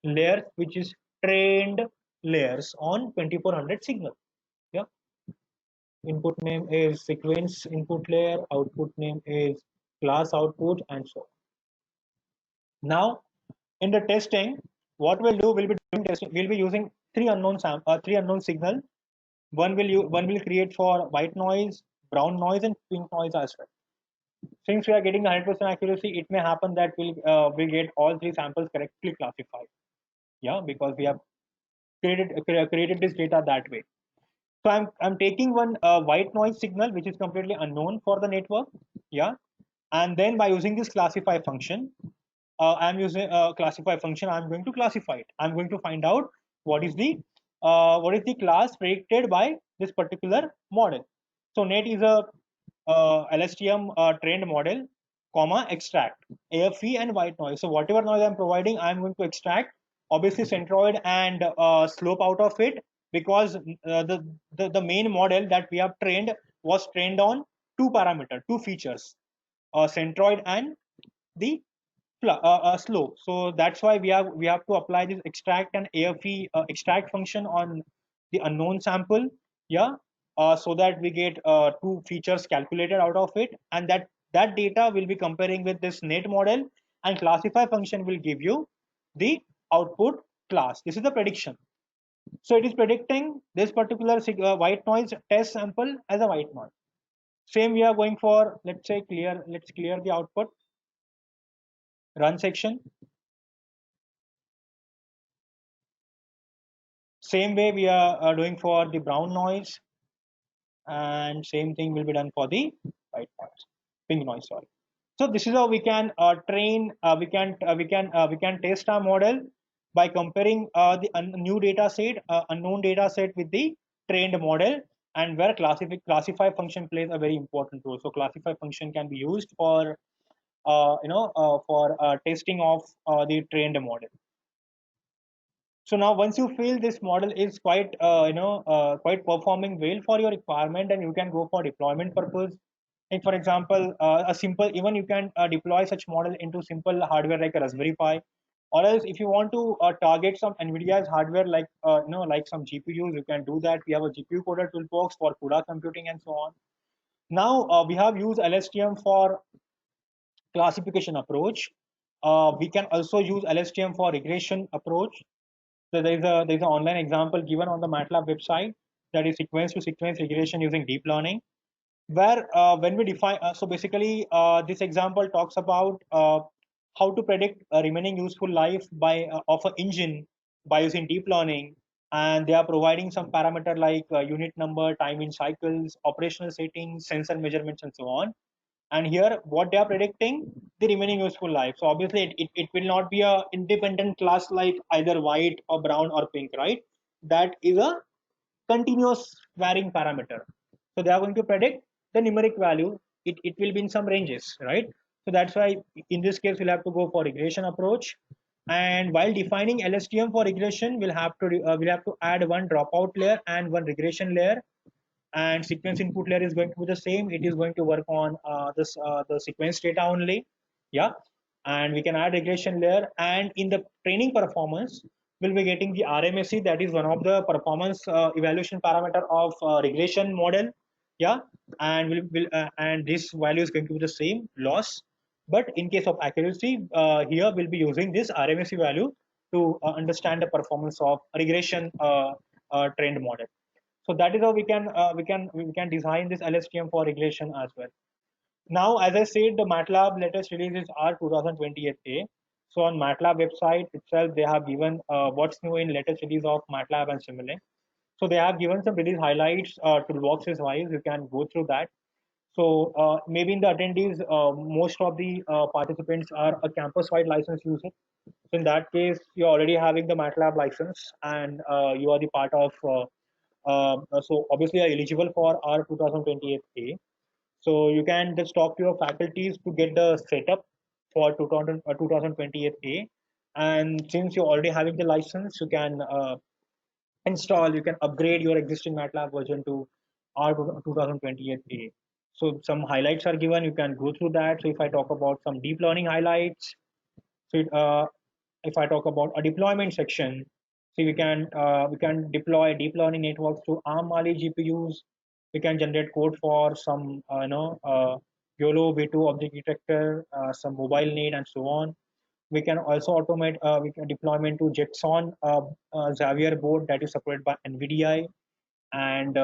layers, which is trained layers on 2400 signal. Yeah. Input name is sequence input layer, output name is class output, and so on. Now, in the testing, what we'll do, we'll be doing testing. We'll be using three unknown signal. One will create for white noise, brown noise, and pink noise as well. Since we are getting 100% accuracy, it may happen that we'll get all three samples correctly classified. Yeah, because we have created this data that way. So I'm taking one white noise signal, which is completely unknown for the network. Yeah, and then by using this classify function, I'm using a classify function. I'm going to classify it. I'm going to find out what is the class predicted by this particular model. So net is a LSTM trained model, comma extract AFE and white noise. So whatever noise I'm providing, I'm going to extract obviously centroid and slope out of it, because the main model that we have trained was trained on two features, centroid and the slope. So that's why we have to apply this extract and AFE extract function on the unknown sample. Yeah, so that we get two features calculated out of it, and that data will be comparing with this net model, and classify function will give you the output class. This is the prediction. So it is predicting this particular white noise test sample as a white noise. Same we are going for, let's clear the output, run section. Same way we are doing for the brown noise, and same thing will be done for the white noise, pink noise, sorry. So this is how we can train, we can test our model by comparing the new data set, unknown data set with the trained model, and where classify function plays a very important role. So classify function can be used for testing of the trained model. So now once you feel this model is quite quite performing well for your requirement, and you can go for deployment purpose. Like for example, even you can deploy such model into simple hardware like a Raspberry Pi, or else if you want to target some NVIDIA's hardware like like some GPUs, you can do that. We have a GPU coder toolbox for CUDA computing and so on. Now we have used LSTM for classification approach. We can also use LSTM for regression approach. So there's an online example given on the MATLAB website, that is sequence to sequence regression using deep learning, where when we define, so basically this example talks about how to predict a remaining useful life by of an engine by using deep learning, and they are providing some parameter like unit number, time in cycles, operational settings, sensor measurements, and so on. And here what they are predicting, the remaining useful life. So obviously it will not be a independent class like either white or brown or pink, right? That is a continuous varying parameter. So they are going to predict the numeric value. It will be in some ranges, right? So that's why in this case we'll have to go for regression approach. And while defining LSTM for regression, we'll have to add one dropout layer and one regression layer. And sequence input layer is going to be the same. It is going to work on the sequence data only. Yeah, and we can add regression layer. And in the training performance, we'll be getting the RMSE, that is one of the performance evaluation parameter of regression model. Yeah, and and this value is going to be the same loss. But in case of accuracy, here we'll be using this RMSE value to understand the performance of regression trend model. So that is how we can design this LSTM for regression as well. Now, as I said, the MATLAB latest release is R 2028A. So on MATLAB website itself, they have given what's new in latest release of MATLAB and Simulink. So they have given some release highlights toolboxes wise. You can go through that. So maybe in the attendees, most of the participants are a campus-wide license user. So in that case, you're already having the MATLAB license, and you are the part of. So obviously, are eligible for R 2028A. So you can just talk to your faculties to get the setup for 2028A. And since you're already having the license, you can you can upgrade your existing MATLAB version to R 2028A. So some highlights are given. You can go through that. So if I talk about some deep learning highlights, so if I talk about a deployment section, so we can deploy deep learning networks to ARM Mali GPUs. We can generate code for some YOLO V2 object detector, some mobile need, and so on. We can also automate we can deployment to Jetson Xavier board that is supported by NVIDIA, and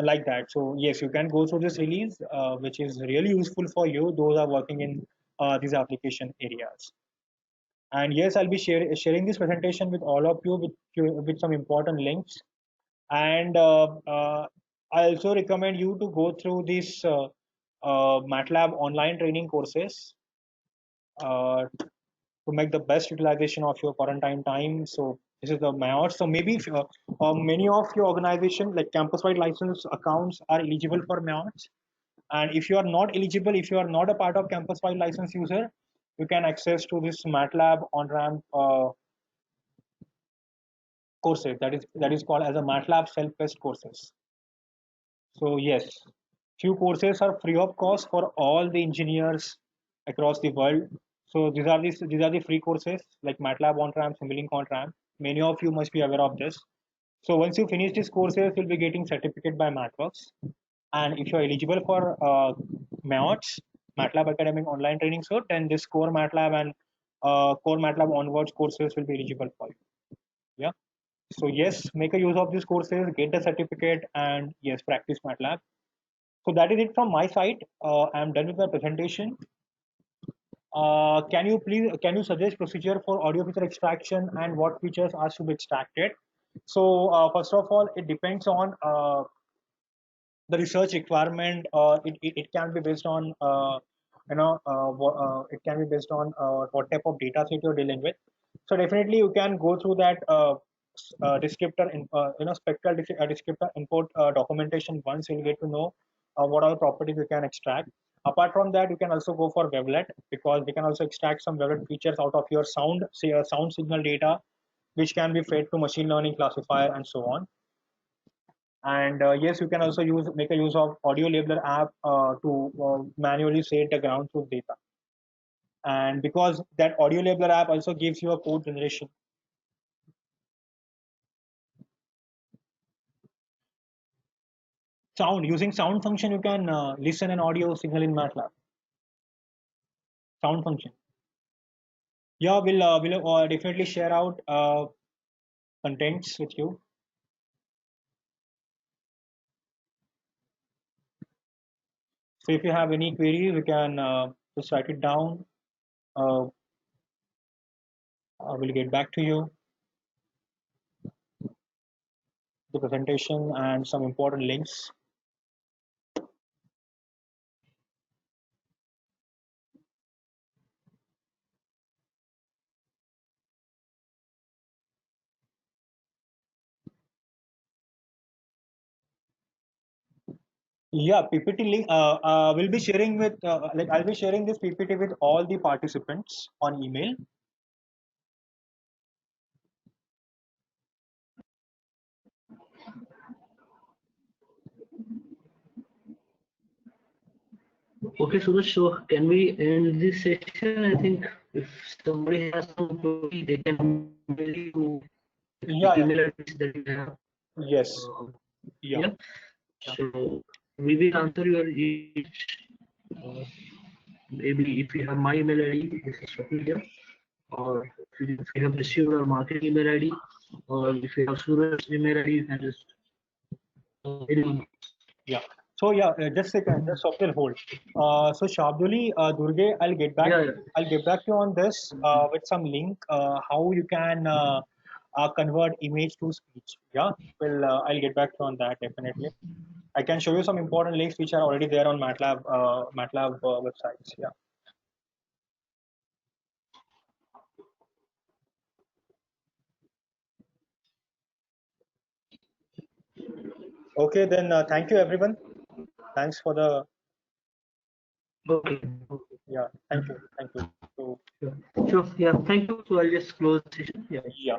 like that. So yes, you can go through this release, which is really useful for you. Those are working in these application areas. And yes, I'll be sharing this presentation with all of you with some important links. And I also recommend you to go through this MATLAB online training courses to make the best utilization of your quarantine time. So this is the MAOT. So maybe if, many of your organization like campus-wide license accounts are eligible for MAOTs. And if you are not eligible, if you are not a part of campus-wide license user, you can access to this MATLAB on-ramp courses. That is called as a MATLAB self-paced courses. So yes, few courses are free of cost for all the engineers across the world. So these are the free courses like MATLAB on-ramp, Simulink on-ramp. Many of you must be aware of this. So once you finish these courses, you'll be getting certificate by MathWorks. And if you're eligible for MAOTS, MATLAB Academic Online Training Cert, then this core MATLAB and core MATLAB onwards courses will be eligible for you. Yeah. So yes, make a use of these courses, get the certificate, and yes, practice MATLAB. So that is it from my side. I'm done with my presentation. Can you suggest procedure for audio feature extraction and what features are to be extracted? So first of all, it depends on the research requirement. It can be based on it can be based on what type of data set you're dealing with. So definitely you can go through that descriptor in spectral descriptor input documentation. Once you'll get to know what are the properties you can extract. Apart from that, you can also go for wavelet, because we can also extract some wavelet features out of your sound, say a sound signal data, which can be fed to machine learning classifier and so on. And yes, you can also make a use of audio labeler app to manually set the ground truth data. And because that audio labeler app also gives you a code generation. Sound, using sound function, you can listen an audio signal in MATLAB. Sound function. Yeah, we'll definitely share out contents with you. So if you have any queries, you can just write it down. I will get back to you. The presentation and some important links. Yeah, PPT link. We'll be sharing with I'll be sharing this PPT with all the participants on email. Okay, Suraj, so can we end this session? I think if somebody has some query, they can mail you the Yeah, email address that you have. yes, yeah. Yeah. So we will answer your each. Uh, maybe if you have my email ID, this is Swapnil here, or if you have received our market email ID, or if you have Suraj's email ID, you can just Yeah. So yeah, just second, just Swapnil hold. So Shabduli, Durge, yeah, I'll get back to you on this with some link how you can convert image to speech. Yeah. Well, I'll get back to you on that definitely. I can show you some important links which are already there on MATLAB websites. Yeah. Okay, then thank you everyone. Thanks for the okay. yeah. Thank you. So Sure. Yeah. Thank you. So I'll just close the session. Yeah. yeah.